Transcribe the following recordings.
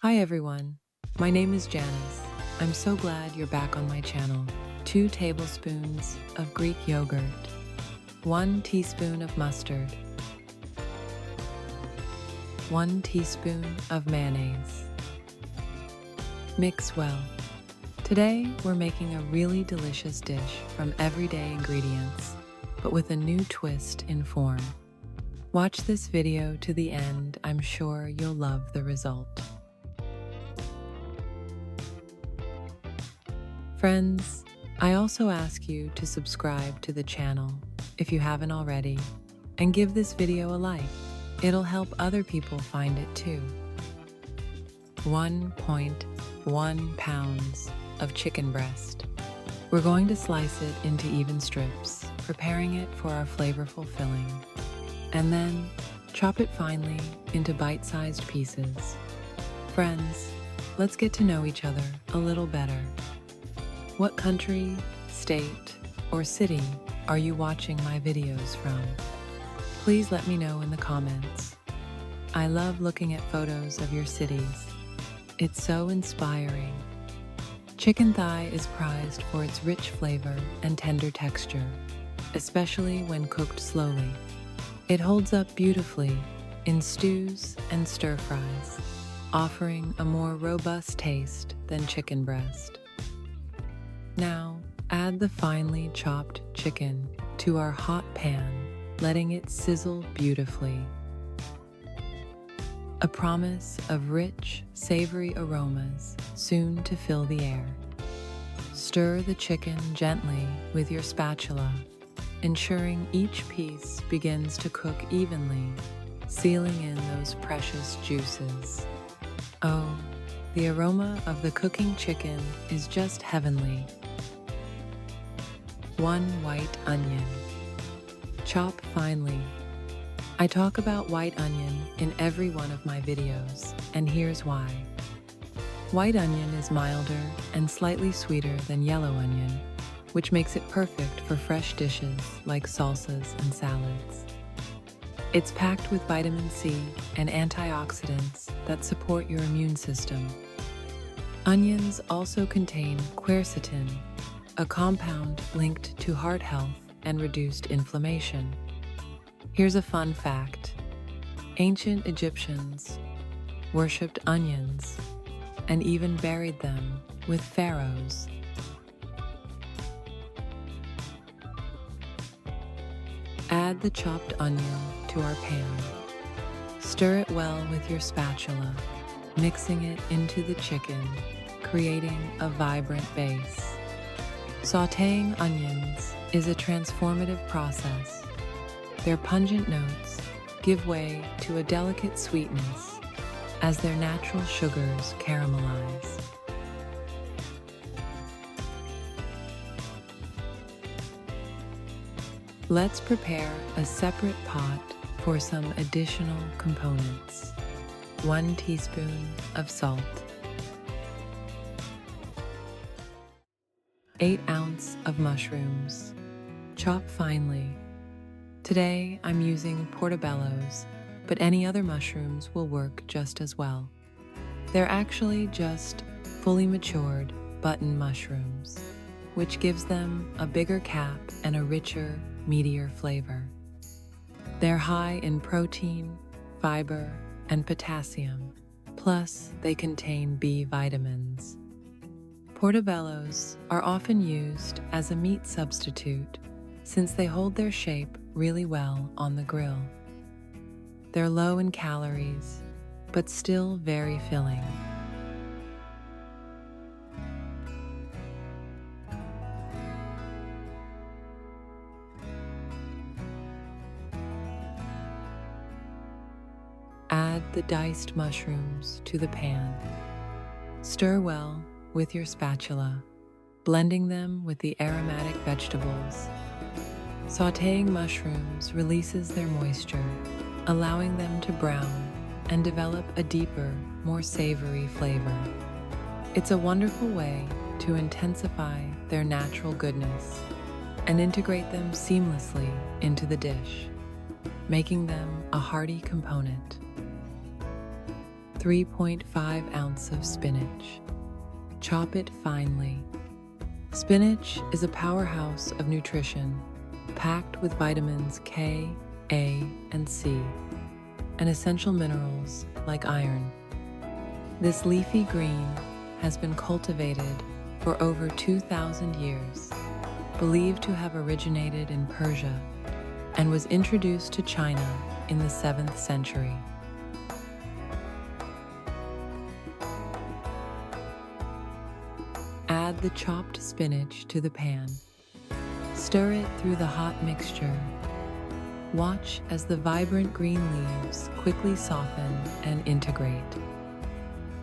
Hi everyone, my name is Janice. I'm so glad you're back on my channel. 2 tablespoons of Greek yogurt, 1 teaspoon of mustard, 1 teaspoon of mayonnaise. Mix well. Today we're making a really delicious dish from everyday ingredients, but with a new twist in form. Watch this video to the end, I'm sure you'll love the result. Friends, I also ask you to subscribe to the channel if you haven't already, and give this video a like. It'll help other people find it too. 1.1 pounds of chicken breast. We're going to slice it into even strips, preparing it for our flavorful filling. And then chop it finely into bite-sized pieces. Friends, let's get to know each other a little better. What country, state, or city are you watching my videos from? Please let me know in the comments. I love looking at photos of your cities. It's so inspiring. Chicken thigh is prized for its rich flavor and tender texture, especially when cooked slowly. It holds up beautifully in stews and stir-fries, offering a more robust taste than chicken breast. Now, add the finely chopped chicken to our hot pan, letting it sizzle beautifully. A promise of rich, savory aromas soon to fill the air. Stir the chicken gently with your spatula, ensuring each piece begins to cook evenly, sealing in those precious juices. Oh, the aroma of the cooking chicken is just heavenly. 1 white onion. Chop finely. I talk about white onion in every one of my videos, and here's why. White onion is milder and slightly sweeter than yellow onion, which makes it perfect for fresh dishes like salsas and salads. It's packed with vitamin C and antioxidants that support your immune system. Onions also contain quercetin, a compound linked to heart health and reduced inflammation. Here's a fun fact. Ancient Egyptians worshipped onions and even buried them with pharaohs. Add the chopped onion to our pan. Stir it well with your spatula, mixing it into the chicken, creating a vibrant base. Sautéing onions is a transformative process. Their pungent notes give way to a delicate sweetness as their natural sugars caramelize. Let's prepare a separate pot for some additional components. 1 teaspoon of salt, 8 ounces of mushrooms, chop finely. Today I'm using portobellos, but any other mushrooms will work just as well. They're actually just fully matured button mushrooms, which gives them a bigger cap and a richer, meatier flavor. They're high in protein, fiber, and potassium, plus they contain B vitamins. Portobellos are often used as a meat substitute since they hold their shape really well on the grill. They're low in calories, but still very filling. Add the diced mushrooms to the pan. Stir well with your spatula, blending them with the aromatic vegetables. Sautéing mushrooms releases their moisture, allowing them to brown and develop a deeper, more savory flavor. It's a wonderful way to intensify their natural goodness and integrate them seamlessly into the dish, making them a hearty component. 3.5 ounces of spinach. Chop it finely. Spinach is a powerhouse of nutrition, packed with vitamins K, A, and C, and essential minerals like iron. This leafy green has been cultivated for over 2,000 years, believed to have originated in Persia, and was introduced to China in the 7th century. Add the chopped spinach to the pan. Stir it through the hot mixture. Watch as the vibrant green leaves quickly soften and integrate,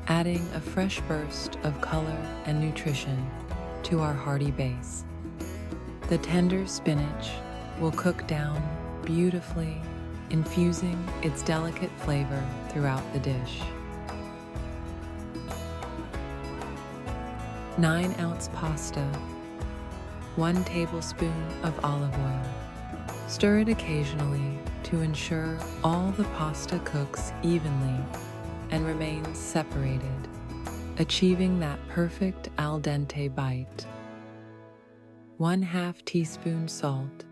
adding a fresh burst of color and nutrition to our hearty base. The tender spinach will cook down beautifully, infusing its delicate flavor throughout the dish. 9-ounce pasta, 1 tablespoon of olive oil. Stir it occasionally to ensure all the pasta cooks evenly and remains separated, achieving that perfect al dente bite. 1/2 teaspoon salt,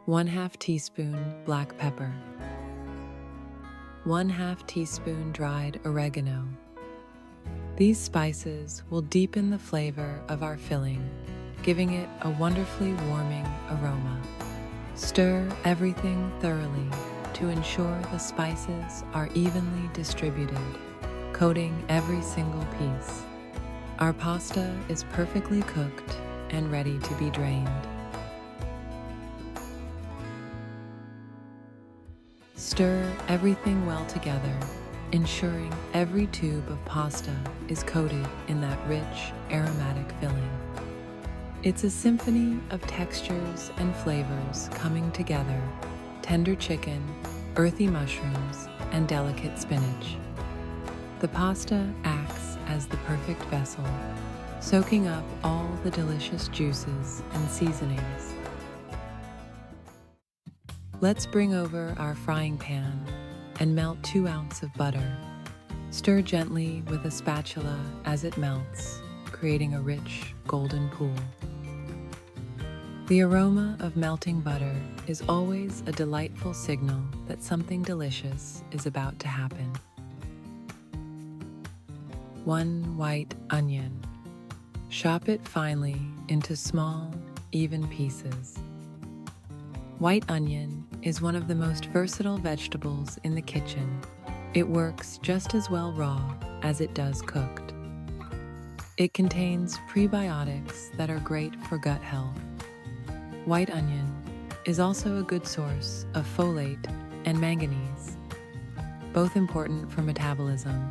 1/2 teaspoon black pepper, 1/2 teaspoon dried oregano. These spices will deepen the flavor of our filling, giving it a wonderfully warming aroma. Stir everything thoroughly to ensure the spices are evenly distributed, coating every single piece. Our pasta is perfectly cooked and ready to be drained. Stir everything well together, ensuring every tube of pasta is coated in that rich, aromatic filling. It's a symphony of textures and flavors coming together: tender chicken, earthy mushrooms, and delicate spinach. The pasta acts as the perfect vessel, soaking up all the delicious juices and seasonings. Let's bring over our frying pan and melt 2 ounces of butter. Stir gently with a spatula as it melts, creating a rich, golden pool. The aroma of melting butter is always a delightful signal that something delicious is about to happen. 1 white onion. Chop it finely into small, even pieces. White onion is one of the most versatile vegetables in the kitchen. It works just as well raw as it does cooked. It contains prebiotics that are great for gut health. White onion is also a good source of folate and manganese, both important for metabolism.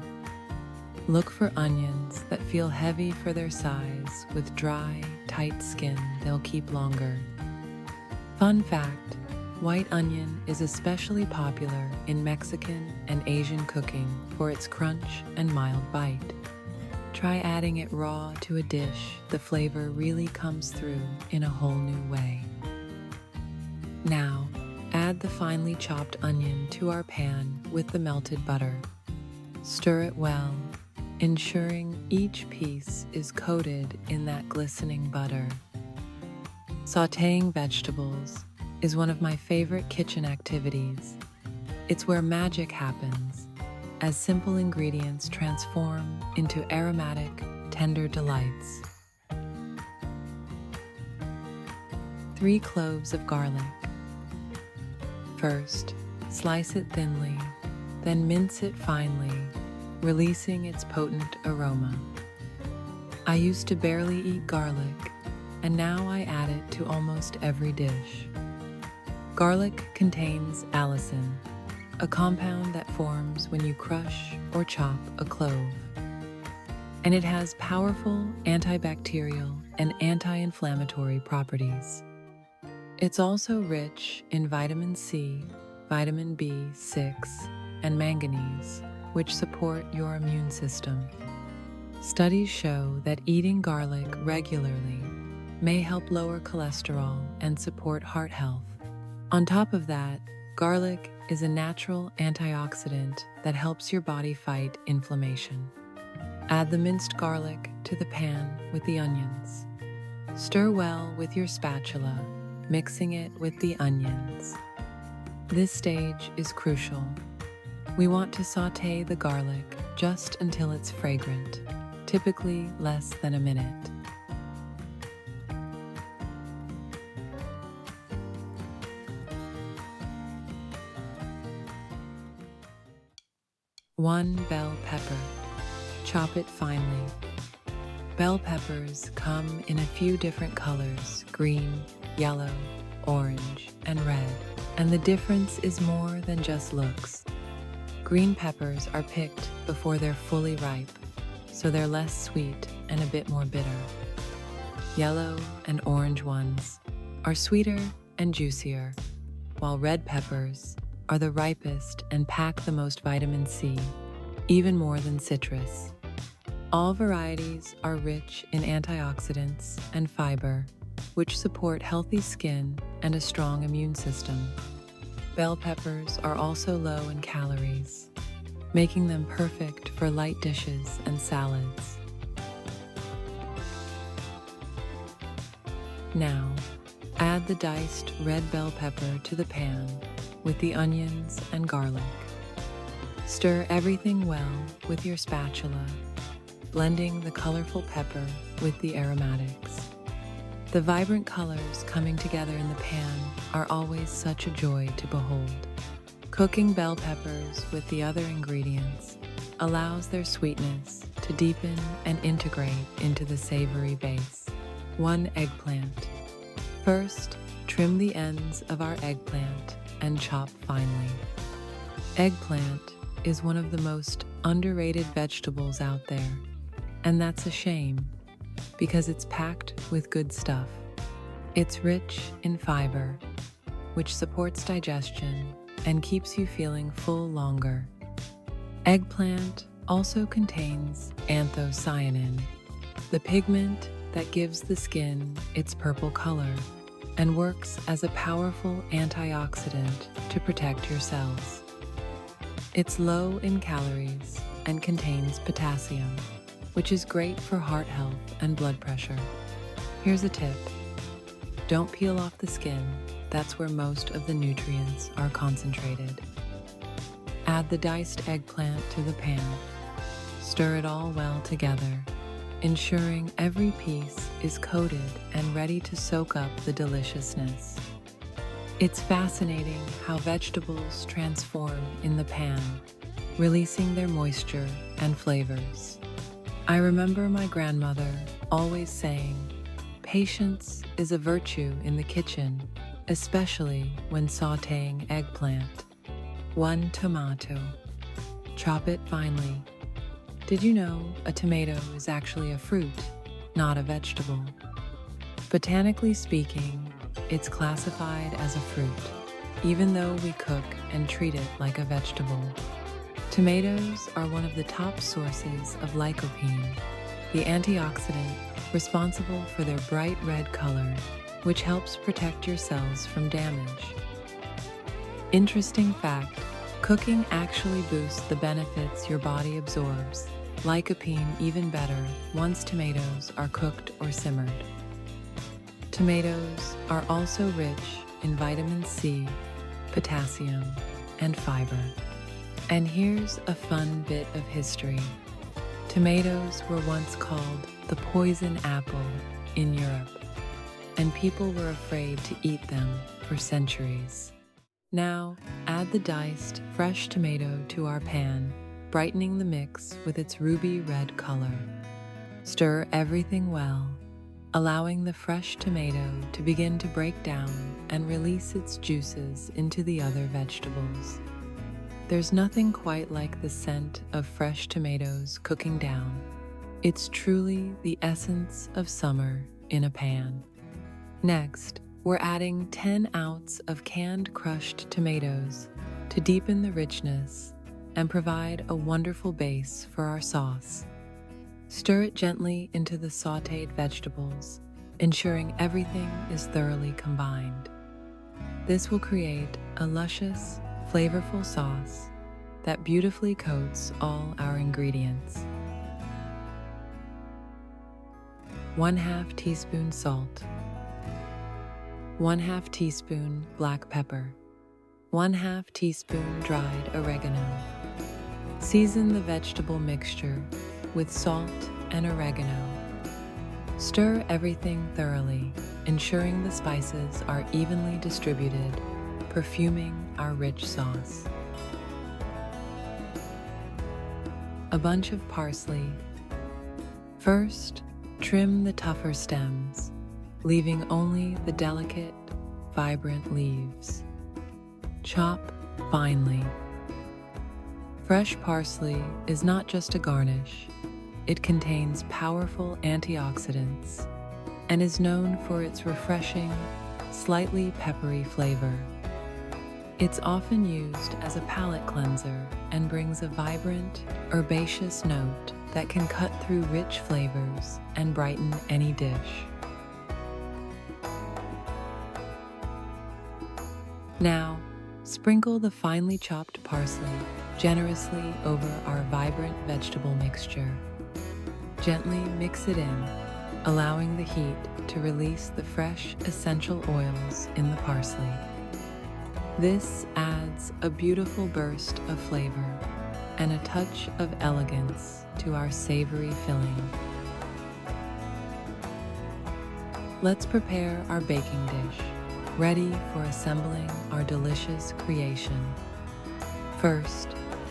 Look for onions that feel heavy for their size. With dry, tight skin, they'll keep longer. Fun fact: white onion is especially popular in Mexican and Asian cooking for its crunch and mild bite. Try adding it raw to a dish. The flavor really comes through in a whole new way. Now, add the finely chopped onion to our pan with the melted butter. Stir it well, ensuring each piece is coated in that glistening butter. Sautéing vegetables is one of my favorite kitchen activities. It's where magic happens, as simple ingredients transform into aromatic, tender delights. 3 cloves of garlic. First, slice it thinly, then mince it finely, releasing its potent aroma. I used to barely eat garlic, and now I add it to almost every dish. Garlic contains allicin, a compound that forms when you crush or chop a clove. And it has powerful antibacterial and anti-inflammatory properties. It's also rich in vitamin C, vitamin B6, and manganese, which support your immune system. Studies show that eating garlic regularly may help lower cholesterol and support heart health. On top of that, Garlic is a natural antioxidant that helps your body fight inflammation. Add the minced garlic to the pan with the onions. Stir well with your spatula, mixing it with the onions. This stage is crucial. We want to sauté the garlic just until it's fragrant, typically less than a minute. One bell pepper. Chop it finely. Bell peppers come in a few different colors: green, yellow, orange, and red. And the difference is more than just looks. Green peppers are picked before they're fully ripe, so they're less sweet and a bit more bitter. Yellow and orange ones are sweeter and juicier, while red peppers are the ripest and pack the most vitamin C, even more than citrus. All varieties are rich in antioxidants and fiber, which support healthy skin and a strong immune system. Bell peppers are also low in calories, making them perfect for light dishes and salads. Now, add the diced red bell pepper to the pan with the onions and garlic. Stir everything well with your spatula, blending the colorful pepper with the aromatics. The vibrant colors coming together in the pan are always such a joy to behold. Cooking bell peppers with the other ingredients allows their sweetness to deepen and integrate into the savory base. One eggplant. First, trim the ends of our eggplant and chop finely. Eggplant is one of the most underrated vegetables out there, and that's a shame because it's packed with good stuff. It's rich in fiber, which supports digestion and keeps you feeling full longer. Eggplant also contains anthocyanin, the pigment that gives the skin its purple color and works as a powerful antioxidant to protect your cells. It's low in calories and contains potassium, which is great for heart health and blood pressure. Here's a tip. Don't peel off the skin. That's where most of the nutrients are concentrated. Add the diced eggplant to the pan. Stir it all well together, ensuring every piece is coated and ready to soak up the deliciousness. It's fascinating how vegetables transform in the pan, releasing their moisture and flavors. I remember my grandmother always saying, "Patience is a virtue in the kitchen, especially when sautéing eggplant." One tomato. Chop it finely. Did you know a tomato is actually a fruit, not a vegetable? Botanically speaking, it's classified as a fruit, even though we cook and treat it like a vegetable. Tomatoes are one of the top sources of lycopene, the antioxidant responsible for their bright red color, which helps protect your cells from damage. Interesting fact, cooking actually boosts the benefits your body absorbs, lycopene even better once tomatoes are cooked or simmered. Tomatoes are also rich in vitamin C, potassium, and fiber. And here's a fun bit of history. Tomatoes were once called the poison apple in Europe, and people were afraid to eat them for centuries. Now, add the diced, fresh tomato to our pan, brightening the mix with its ruby red color. Stir everything well, allowing the fresh tomato to begin to break down and release its juices into the other vegetables. There's nothing quite like the scent of fresh tomatoes cooking down. It's truly the essence of summer in a pan. Next, we're adding 10 ounces of canned crushed tomatoes to deepen the richness and provide a wonderful base for our sauce. Stir it gently into the sautéed vegetables, ensuring everything is thoroughly combined. This will create a luscious, flavorful sauce that beautifully coats all our ingredients. 1/2 teaspoon salt, 1/2 teaspoon black pepper, 1/2 teaspoon dried oregano. Season the vegetable mixture with salt and oregano. Stir everything thoroughly, ensuring the spices are evenly distributed, perfuming our rich sauce. A bunch of parsley. First, trim the tougher stems, leaving only the delicate, vibrant leaves. Chop finely. Fresh parsley is not just a garnish. It contains powerful antioxidants and is known for its refreshing, slightly peppery flavor. It's often used as a palate cleanser and brings a vibrant, herbaceous note that can cut through rich flavors and brighten any dish. Now, sprinkle the finely chopped parsley generously over our vibrant vegetable mixture. Gently mix it in, allowing the heat to release the fresh essential oils in the parsley. This adds a beautiful burst of flavor and a touch of elegance to our savory filling. Let's prepare our baking dish, ready for assembling our delicious creation. First,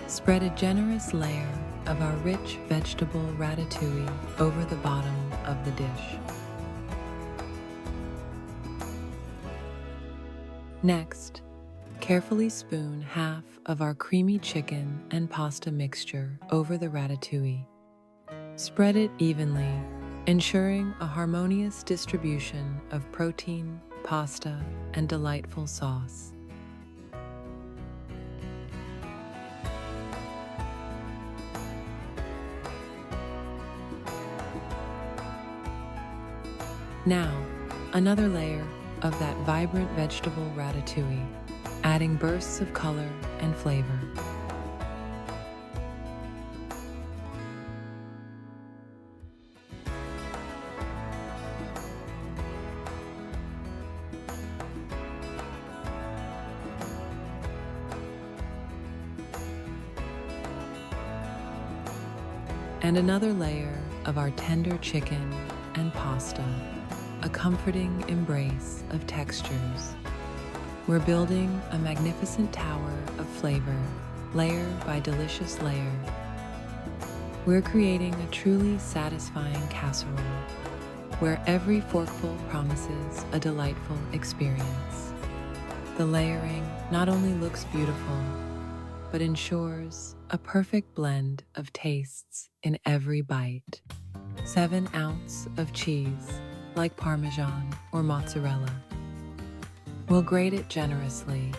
spread a generous layer of our rich vegetable ratatouille over the bottom of the dish. Next, carefully spoon half of our creamy chicken and pasta mixture over the ratatouille. Spread it evenly, ensuring a harmonious distribution of protein, pasta, and delightful sauce. Now, another layer of that vibrant vegetable ratatouille, adding bursts of color and flavor. And another layer of our tender chicken and pasta, a comforting embrace of textures. We're building a magnificent tower of flavor, layer by delicious layer. We're creating a truly satisfying casserole, where every forkful promises a delightful experience. The layering not only looks beautiful, but ensures a perfect blend of tastes in every bite. 7 ounces of cheese, like Parmesan or Mozzarella. We'll grate it generously,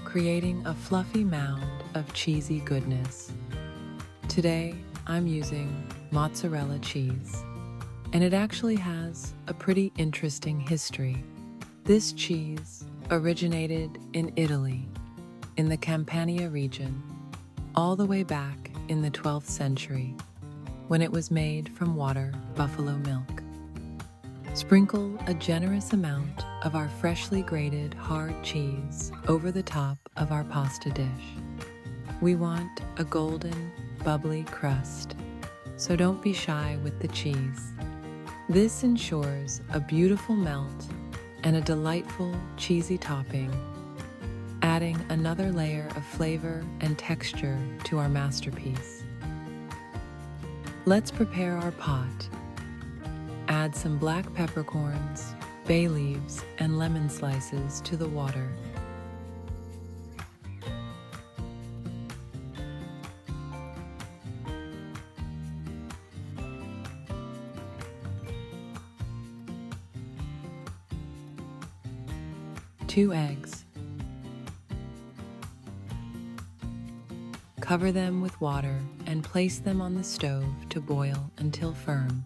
creating a fluffy mound of cheesy goodness. Today, I'm using mozzarella cheese, and it actually has a pretty interesting history. This cheese originated in Italy, in the Campania region, all the way back in the 12th century, when it was made from water buffalo milk. Sprinkle a generous amount of our freshly grated hard cheese over the top of our pasta dish. We want a golden, bubbly crust, so don't be shy with the cheese. This ensures a beautiful melt and a delightful cheesy topping, adding another layer of flavor and texture to our masterpiece. Let's prepare our pot. Add some black peppercorns, bay leaves, and lemon slices to the water. Two eggs. Cover them with water and place them on the stove to boil until firm.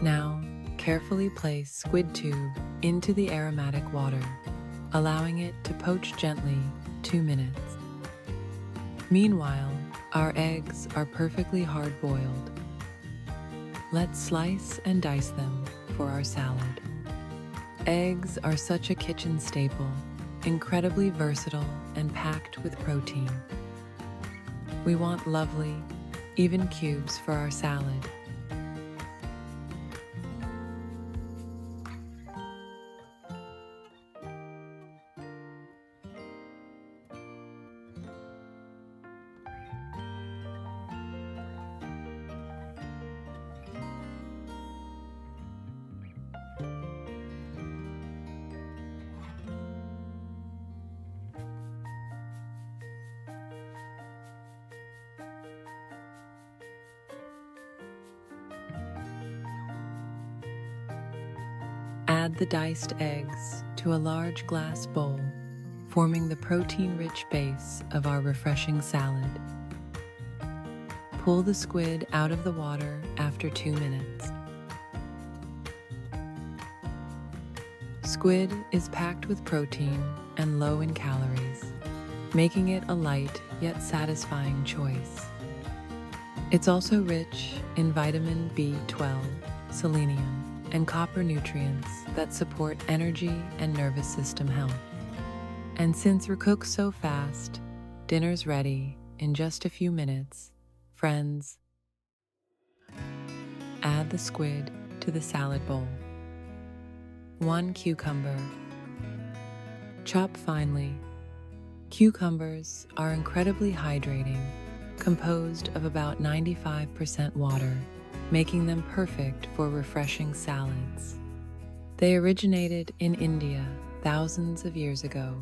Now, carefully place squid tube into the aromatic water, allowing it to poach gently 2 minutes. Meanwhile, our eggs are perfectly hard-boiled. Let's slice and dice them for our salad. Eggs are such a kitchen staple, incredibly versatile and packed with protein. We want lovely, even cubes for our salad. Add the diced eggs to a large glass bowl, forming the protein-rich base of our refreshing salad. Pull the squid out of the water after 2 minutes. Squid is packed with protein and low in calories, making it a light yet satisfying choice. It's also rich in vitamin B12, selenium, and copper nutrients that support energy and nervous system health. And since we're cooked so fast, dinner's ready in just a few minutes. Friends, add the squid to the salad bowl. 1 cucumber. Chop finely. Cucumbers are incredibly hydrating, composed of about 95% water, making them perfect for refreshing salads. They originated in India thousands of years ago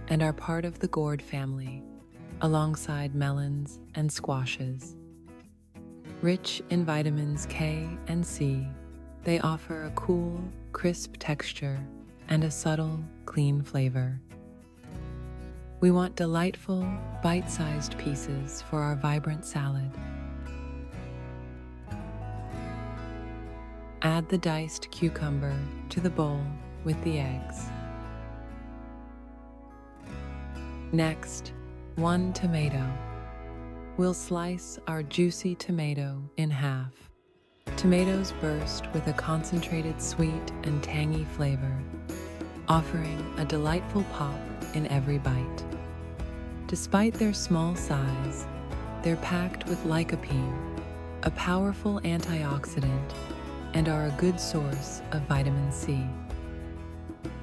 and are part of the gourd family, alongside melons and squashes. Rich in vitamins K and C, they offer a cool, crisp texture and a subtle, clean flavor. We want delightful, bite-sized pieces for our vibrant salad. Add the diced cucumber to the bowl with the eggs. Next, 1 tomato. We'll slice our juicy tomato in half. Tomatoes burst with a concentrated sweet and tangy flavor, offering a delightful pop in every bite. Despite their small size, they're packed with lycopene, a powerful antioxidant, and are a good source of vitamin C.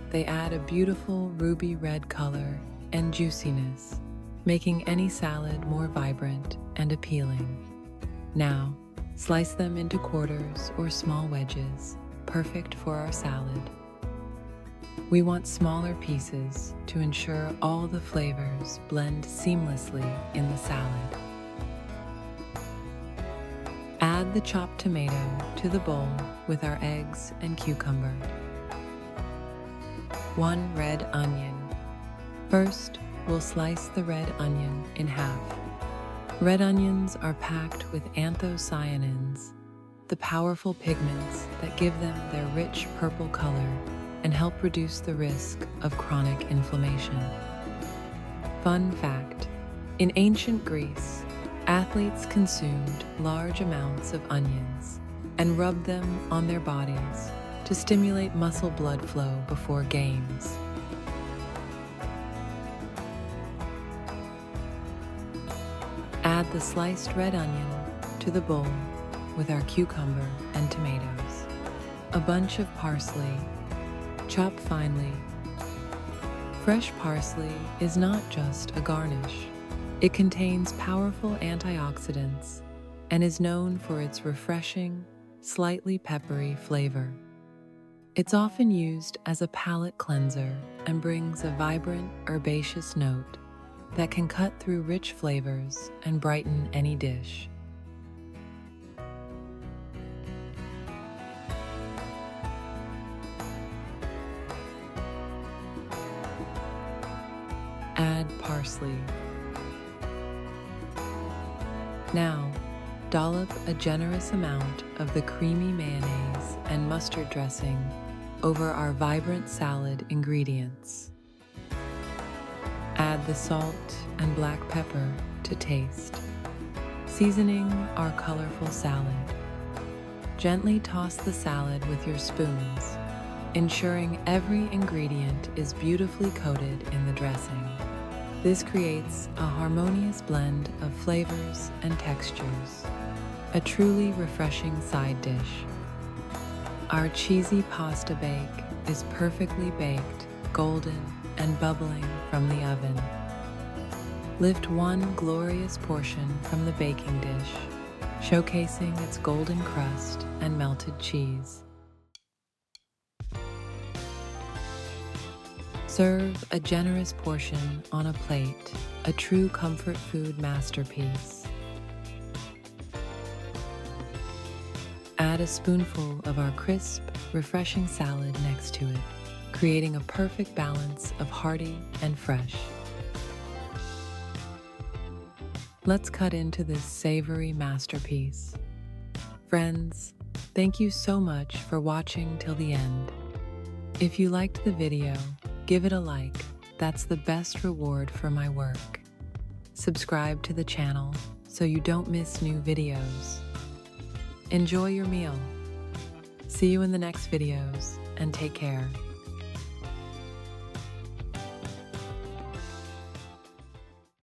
They add a beautiful ruby red color and juiciness, making any salad more vibrant and appealing. Now, slice them into quarters or small wedges, perfect for our salad. We want smaller pieces to ensure all the flavors blend seamlessly in the salad. Add the chopped tomato to the bowl with our eggs and cucumber. 1 red onion. First, we'll slice the red onion in half. Red onions are packed with anthocyanins, the powerful pigments that give them their rich purple color and help reduce the risk of chronic inflammation. Fun fact: in ancient Greece, athletes consumed large amounts of onions and rubbed them on their bodies to stimulate muscle blood flow before games. Add the sliced red onion to the bowl with our cucumber and tomatoes. A bunch of parsley, chopped finely. Fresh parsley is not just a garnish. It contains powerful antioxidants and is known for its refreshing, slightly peppery flavor. It's often used as a palate cleanser and brings a vibrant, herbaceous note that can cut through rich flavors and brighten any dish. Add parsley. Now, Dollop a generous amount of the creamy mayonnaise and mustard dressing over our vibrant salad ingredients. Add the salt and black pepper to taste, seasoning our colorful salad. Gently toss the salad with your spoons, ensuring every ingredient is beautifully coated in the dressing. This creates a harmonious blend of flavors and textures, a truly refreshing side dish. Our cheesy pasta bake is perfectly baked, golden, and bubbling from the oven. Lift one glorious portion from the baking dish, showcasing its golden crust and melted cheese. Serve a generous portion on a plate, a true comfort food masterpiece. Add a spoonful of our crisp, refreshing salad next to it, creating a perfect balance of hearty and fresh. Let's cut into this savory masterpiece. Friends, thank you so much for watching till the end. If you liked the video, give it a like. That's the best reward for my work. Subscribe to the channel so you don't miss new videos. Enjoy your meal. See you in the next videos and take care.